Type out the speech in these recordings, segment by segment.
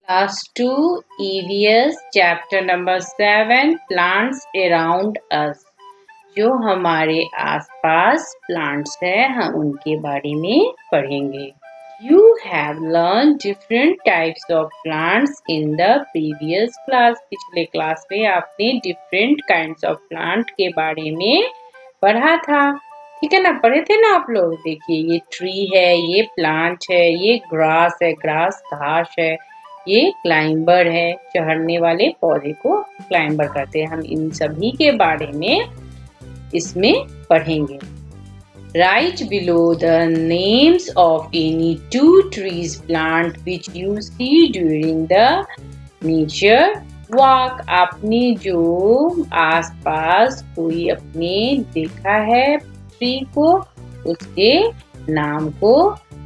Class 2 EVS Chapter number 7 Plants around us। जो हमारे आसपास प्लांट्स है हम उनके बारे में पढ़ेंगे। You have learned different types of plants in the previous class। पिछले क्लास में आपने different kinds of plant के बारे में पढ़ा था, ठीक है ना, पढ़े थे ना आप लोग। देखिए ये ट्री है, ये प्लांट है, ये ग्रास है, ग्रास घास है, ये क्लाइंबर है, चढ़ने वाले पौधे को क्लाइंबर कहते हैं। हम इन सभी के बारे में इसमें पढ़ेंगे। Write below the names of any two trees plant which you see during the nature walk। आपने जो आसपास कोई अपने देखा है ट्री को, उसके नाम को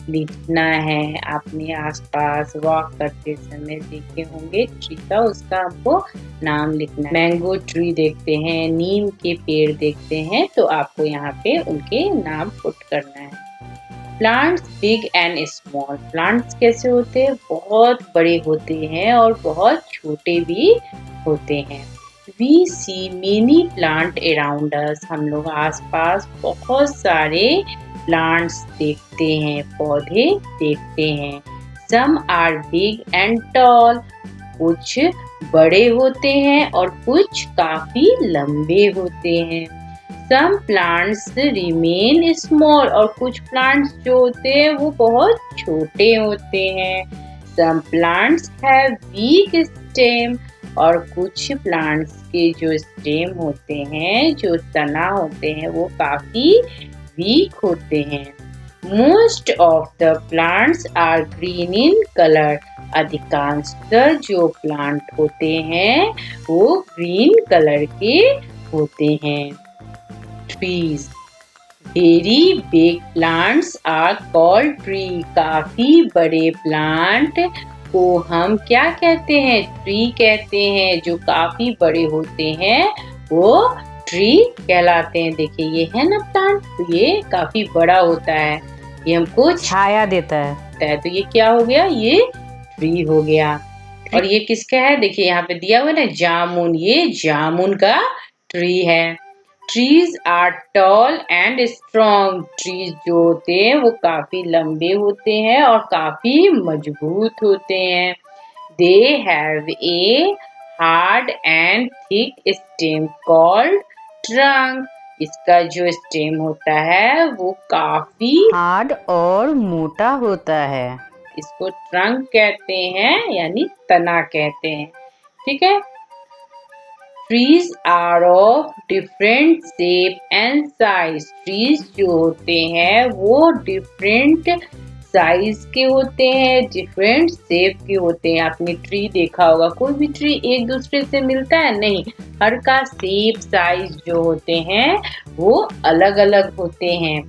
लिखना है। आपने आसपास वॉक करते समय देखे होंगे ट्री का, उसका आपको नाम लिखना है। मैंगो ट्री देखते हैं, नीम के पेड़ देखते हैं, तो आपको यहाँ पे उनके नाम पुट करना है। Plants big and small. Plants कैसे होते हैं? बहुत बड़े होते हैं और बहुत छोटे भी होते हैं। We see many plant around us। हम लोग आसपास बहुत सारे प्लांट्स देखते हैं, पौधे देखते हैं। Some are big and tall। कुछ बड़े होते हैं और कुछ काफी लंबे होते हैं। Some plants remain small। और कुछ प्लांट्स जो होते हैं वो बहुत छोटे होते हैं। Some plants have weak stem। और कुछ प्लांट्स के जो स्टेम होते हैं, जो तना होते हैं, वो काफी वीक होते हैं। Most of the plants are green in color। अधिकांशतः जो प्लांट होते हैं वो ग्रीन कलर के होते हैं। Trees। Very big plants are called tree। काफी बड़े प्लांट को हम क्या कहते हैं? ट्री कहते हैं। जो काफी बड़े होते हैं वो ट्री कहलाते हैं। देखिए ये है ना प्लांट, तो ये काफी बड़ा होता है, ये हमको छाया देता है, तो ये क्या हो गया? ये ट्री हो गया। और ये किसका है? देखिए यहाँ पे दिया हुआ है ना, जामुन। ये जामुन का ट्री है। Trees are tall and strong. Trees जो होते हैं वो काफी लंबे होते हैं और काफी मजबूत होते हैं। They have a hard and thick stem called trunk. इसका जो स्टेम होता है वो काफी हार्ड और मोटा होता है, इसको ट्रंक कहते हैं, यानी तना कहते हैं, ठीक है। Trees are of different shape and size। Trees जो होते हैं वो different size के होते हैं, different shape के होते हैं। आपने ट्री देखा होगा, कोई भी ट्री एक दूसरे से मिलता है? नहीं, हर का shape size जो होते हैं वो अलग अलग होते हैं।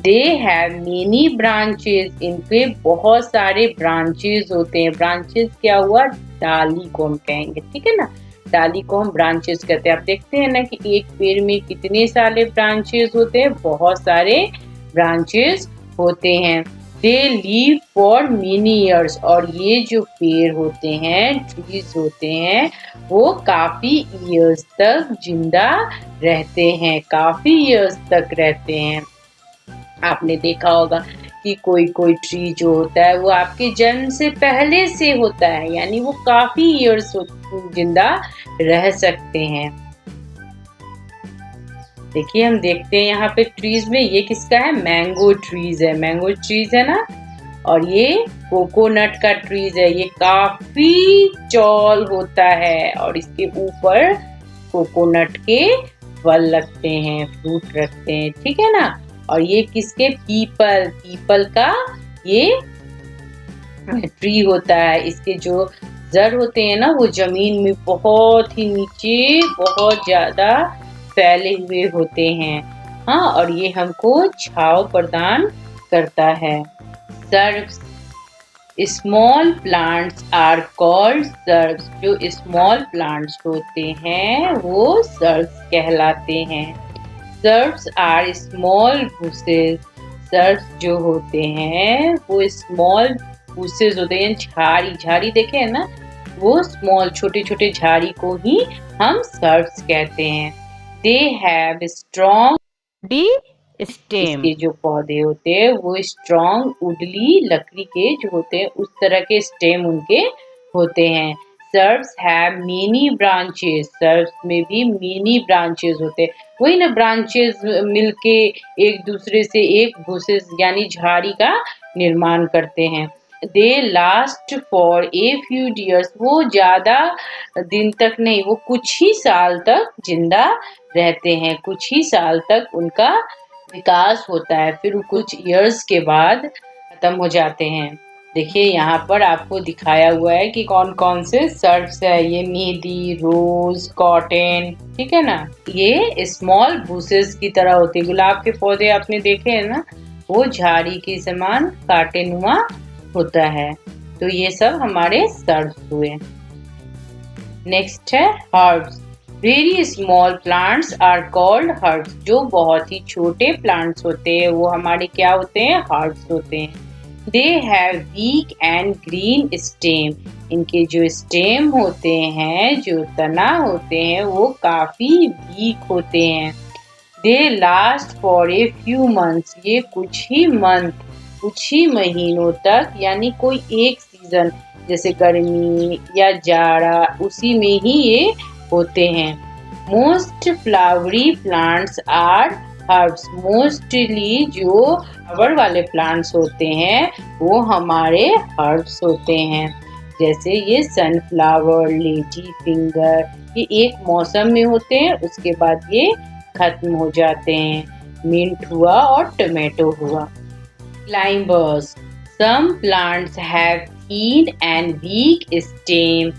They have many branches। इनके बहुत सारे branches होते हैं। branches क्या हुआ? डाली को हम कहेंगे, ठीक है ना, डाली को हम ब्रांचेस कहते हैं। आप देखते हैं ना कि एक पेड़ में कितने सारे ब्रांचेस होते हैं? बहुत सारे ब्रांचेस होते हैं। दे लीव फॉर मेनी ईयर्स। और ये जो पेड़ होते हैं, ट्रीज होते हैं, वो काफी ईयर्स तक जिंदा रहते हैं, काफी ईयर्स तक रहते हैं। आपने देखा होगा कि कोई कोई ट्री जो होता है वो आपके जन्म से पहले से होता है, यानी वो काफी ईयर्स जिंदा रह सकते हैं। देखिए हम देखते हैं यहाँ पे ट्रीज में, ये किसका है? मैंगो ट्रीज है। मैंगो ट्रीज है ना। और ये कोकोनट का ट्रीज है। ये काफी टॉल होता है और इसके ऊपर कोकोनट के फल लगते हैं, फ्रूट रखते हैं, ठीक है ना। और ये किसके? पीपल का ये ट्री होता है। इसके जो जड़ होते हैं ना वो जमीन में बहुत ही नीचे, बहुत ज्यादा फैले हुए होते हैं। हाँ, और ये हमको छांव प्रदान करता है। Shrubs. Small plants are called shrubs. जो स्मॉल प्लांट्स होते हैं वो सर्व्स कहलाते हैं। Shrubs are small bushes. Shrubs जो होते हैं वो स्मॉल बुशेस होते हैं, झाड़ी झाड़ी देखे है ना, वो स्मॉल छोटे छोटे झाड़ी को ही हम सर्ब्स कहते हैं। They have strong D stem. इसके जो पौधे होते हैं वो स्ट्रॉन्ग वुडली लकड़ी के जो होते हैं उस तरह के स्टेम उनके होते हैं। Shrubs have many branches, shrubs में भी मेनी ब्रांचेस होते हैं, वही ना ब्रांचेस मिलके एक दूसरे से एक बुशेस यानी झाड़ी का निर्माण करते हैं। They last for a few years, वो ज्यादा दिन तक नहीं, वो कुछ ही साल तक जिंदा रहते हैं, कुछ ही साल तक उनका विकास होता है, फिर कुछ इयर्स के बाद खत्म हो जाते हैं। देखिए यहाँ पर आपको दिखाया हुआ है कि कौन कौन से सर्ब्स है, ये मेहंदी, रोज, कॉटन, ठीक है ना। ये स्मॉल बुशेस की तरह होते हैं। गुलाब के पौधे आपने देखे हैं ना, वो झाड़ी के समान कांटेनुमा होता है। तो ये सब हमारे सर्ब्स हुए। नेक्स्ट है herbs. Very small plants are called herbs, जो बहुत ही छोटे प्लांट्स होते हैं वो हमारे क्या होते हैं, हर्ब्स होते हैं। दे have week and green stem, इनके जो स्टेम होते हैं, जो तना होते हैं, वो काफी वीक होते हैं। They last for a few months, ये कुछ ही मंथ, कुछ ही महीनों तक, यानी कोई एक सीजन जैसे गर्मी या जाड़ा उसी में ही ये होते हैं। Most flowery plants are herbs, mostly जो फ्लावर वाले प्लांट्स होते हैं वो हमारे हर्ब्स होते हैं। जैसे ये सनफ्लावर, लेडी फिंगर, ये एक मौसम में होते हैं, उसके बाद ये खत्म हो जाते हैं। मिंट हुआ और टोमेटो हुआ। Climbers, some plants have thin and weak stem,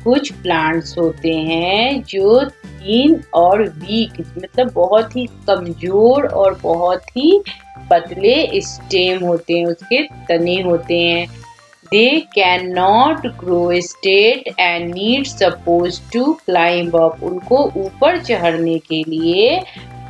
कुछ प्लांट्स होते हैं जो थीन और वीक मतलब बहुत ही कमजोर और बहुत ही पतले स्टेम होते हैं, उसके तने होते हैं। They can not grow straight and need support to climb up, उनको ऊपर चढ़ने के लिए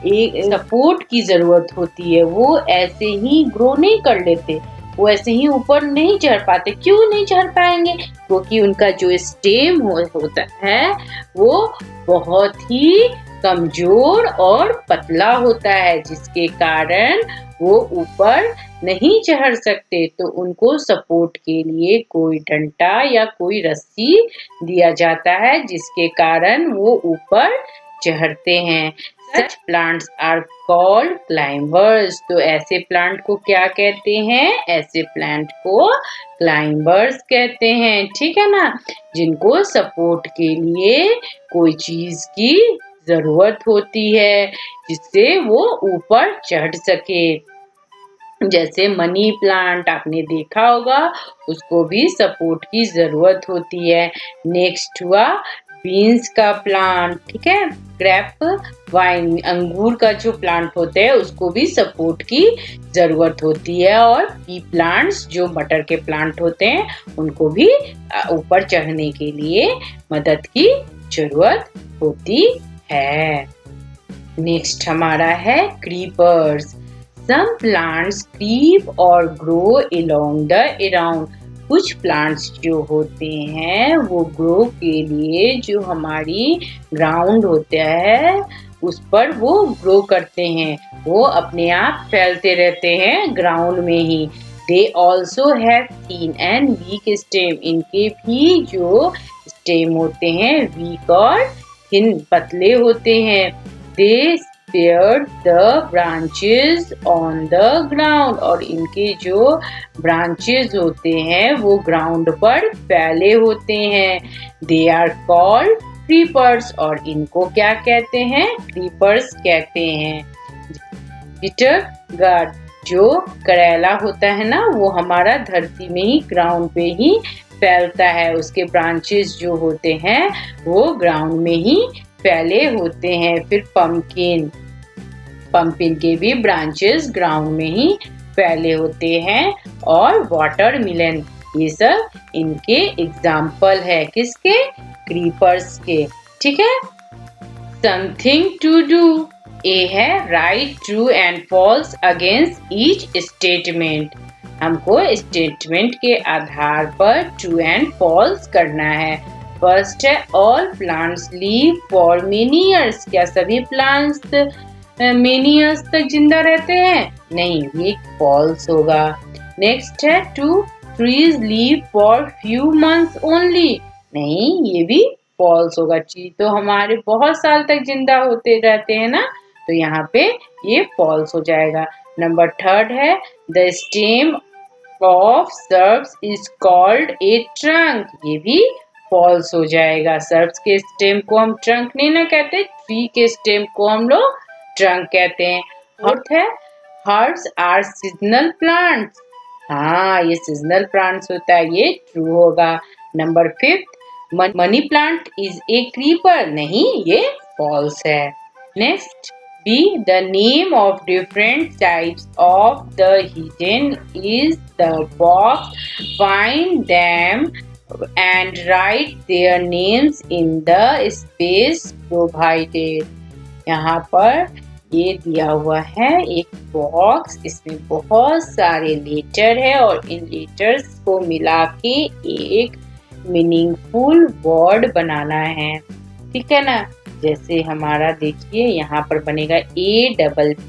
एक सपोर्ट की जरूरत होती है, वो ऐसे ही ग्रो नहीं कर लेते, वो ऐसे ही ऊपर नहीं चढ़ पाते। क्यों नहीं चढ़ पाएंगे? क्योंकि उनका जो स्टेम होता है वो बहुत ही कमजोर और पतला होता है, जिसके कारण वो ऊपर नहीं चढ़ सकते। तो उनको सपोर्ट के लिए कोई डंडा या कोई रस्सी दिया जाता है, जिसके कारण वो ऊपर चढ़ते हैं। Such plants are called climbers, तो ऐसे प्लांट को क्या कहते हैं? ऐसे प्लांट को क्लाइंबर्स कहते हैं, ठीक है ना, जिनको सपोर्ट के लिए कोई चीज की जरूरत होती है जिससे वो ऊपर चढ़ सके। जैसे मनी प्लांट आपने देखा होगा, उसको भी सपोर्ट की जरूरत होती है। नेक्स्ट हुआ बीन्स का प्लांट, ठीक है। ग्रेप वाइन, अंगूर का जो प्लांट होते हैं उसको भी सपोर्ट की जरूरत होती है। और पी प्लांट्स जो मटर के प्लांट होते हैं उनको भी ऊपर चढ़ने के लिए मदद की जरूरत होती है। नेक्स्ट हमारा है क्रीपर्स। सम प्लांट्स क्रीप और ग्रो अलोंग द अराउंड, कुछ प्लांट्स जो होते हैं वो ग्रो के लिए जो हमारी ग्राउंड होता है उस पर वो ग्रो करते हैं, वो अपने आप फैलते रहते हैं ग्राउंड में ही। They also have thin and weak stem, इनके भी जो स्टेम होते हैं वीक और थिन पतले होते हैं। They spread the branches on the ground, और इनके जो ब्रांचेस होते हैं वो ग्राउंड पर फैले होते हैं। दे आर कॉल्ड क्रीपर्स, और इनको क्या कहते हैं? क्रीपर्स कहते हैं। बिटर गार्ड, जो करेला होता है ना, वो हमारा धरती में ही ग्राउंड पे ही फैलता है, उसके ब्रांचेस जो होते हैं वो ग्राउंड में ही फैले होते हैं। फिर पंपकिन, पंपकिन के भी ब्रांचेस ग्राउंड में ही फैले होते हैं। और वाटरमेलन, ये सब इनके एग्जाम्पल है, किसके? क्रीपर्स के, ठीक है। समथिंग टू डू, ए है right, true and false against each statement. हमको स्टेटमेंट के आधार पर ट्रू एंड फॉल्स करना है। फर्स्ट है all plants leave for many years. क्या सभी प्लांट्स मेनी ईयर्स तक जिंदा रहते हैं? नहीं, ये फॉल्स होगा। नेक्स्ट है two trees live for few months only. नहीं, ये भी फॉल्स होगा। ट्री तो हमारे बहुत साल तक जिंदा होते रहते हैं ना, तो यहाँ पे ये फॉल्स हो जाएगा। नंबर थर्ड है the stem of shrubs is called a trunk. ये भी फॉल्स हो जाएगा। सर्ब्स के स्टेम को हम ट्रंक नहीं ना कहते, ट्री के स्टेम को हम लोग ट्रंक कहते हैं। फोर्थ है हर्ब्स आर सीजनल प्लांट्स। हाँ, ये सीजनल प्लांट्स होता है, ये ट्रू होगा। Number fifth money plant is a creeper. नहीं, ये फॉल्स है। Next B. The name of different types of the hidden is the box. Find them and write their names in the space provided. यहाँ पर ये दिया हुआ है एक बॉक्स, इसमें बहुत सारे लेटर है और इन लेटर्स को मिला के एक मीनिंगफुल वर्ड बनाना है। ठीक है ना? जैसे हमारा देखिए यहाँ पर बनेगा APPLE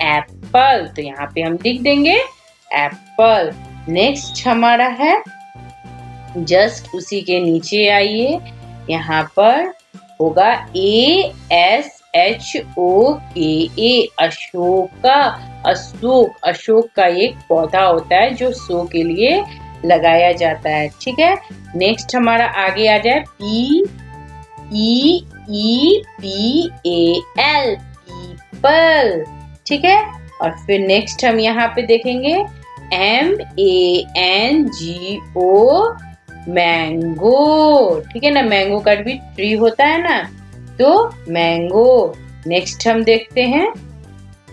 एप्पल, तो यहाँ पे हम लिख देंगे एप्पल। नेक्स्ट हमारा है जस्ट उसी के नीचे आइए, यहाँ पर होगा ASHOKA अशोका। अशोक का एक पौधा होता है जो शो के लिए लगाया जाता है। ठीक है, नेक्स्ट हमारा आगे आ जाए PEEPAL पीपल। ठीक है, और फिर नेक्स्ट हम यहाँ पे देखेंगे MANGO मैंगो। ठीक है ना, मैंगो का भी ट्री होता है ना, तो मैंगो। नेक्स्ट हम देखते हैं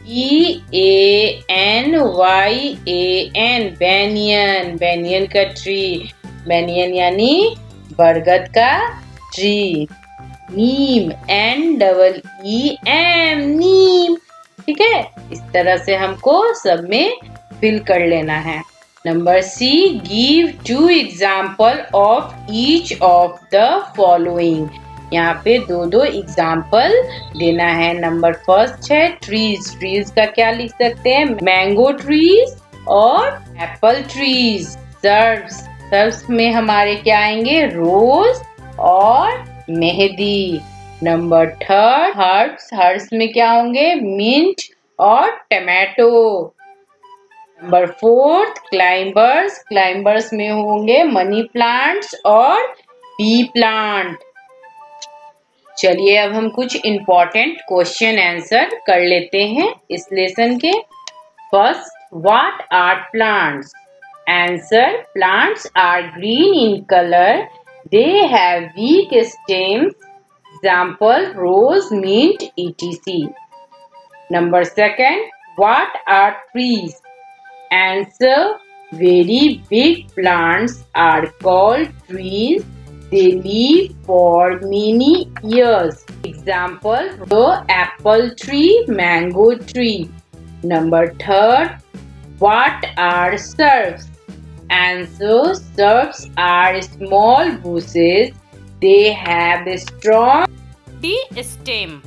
BANYAN बैनियन। बैनियन का ट्री, बैनियन यानी बरगद का ट्री। नीम NEEM नीम। ठीक है, इस तरह से हमको सब में फिल कर लेना है। Number C give 2 example of each of the following. यहाँ पे दो एग्जाम्पल देना है। नंबर फर्स्ट है ट्रीज। ट्रीज का क्या लिख सकते हैं? मैंगो ट्रीज और एप्पल ट्रीज। सर्ब्स, सर्ब्स में हमारे क्या आएंगे? रोज और mehndi. Number third herbs, herbs में क्या होंगे? मिंट और tomato. Number fourth climbers, climbers में होंगे मनी प्लांट्स और बी प्लांट। चलिए अब हम कुछ इम्पोर्टेंट क्वेश्चन आंसर कर लेते हैं इस लेसन के। First, what are plants? Answer, plants are green in colour, they have weak stems, example rose, mint, etc. Number second, what are trees? Answer, very big plants are called trees. They live for many years. Example, the apple tree, mango tree. Number third, what are shrubs? Answer, shrubs are small bushes. They have a strong stem.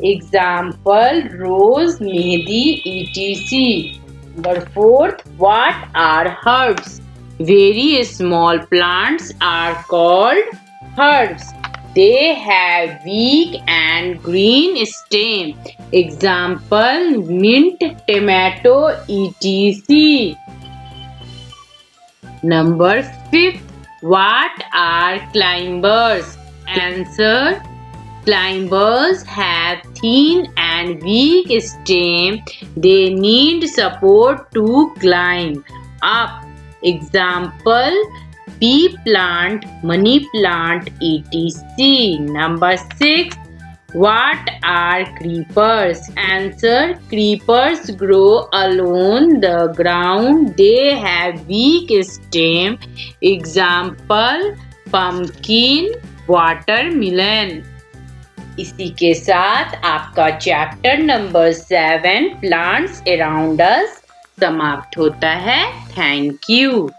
Example, rose, mehndi, etc. Number fourth, what are herbs? Very small plants are called herbs. They have weak and green stem. Example, mint, tomato, etc. Number fifth, what are climbers? Answer, climbers have thin and weak stem. They need support to climb up. Example, pea plant, money plant, etc. Number 6, what are creepers? Answer, creepers grow along the ground. They have weak stem. Example, pumpkin, watermelon. इसी के साथ आपका chapter number 7 plants around us समाप्त होता है। Thank you.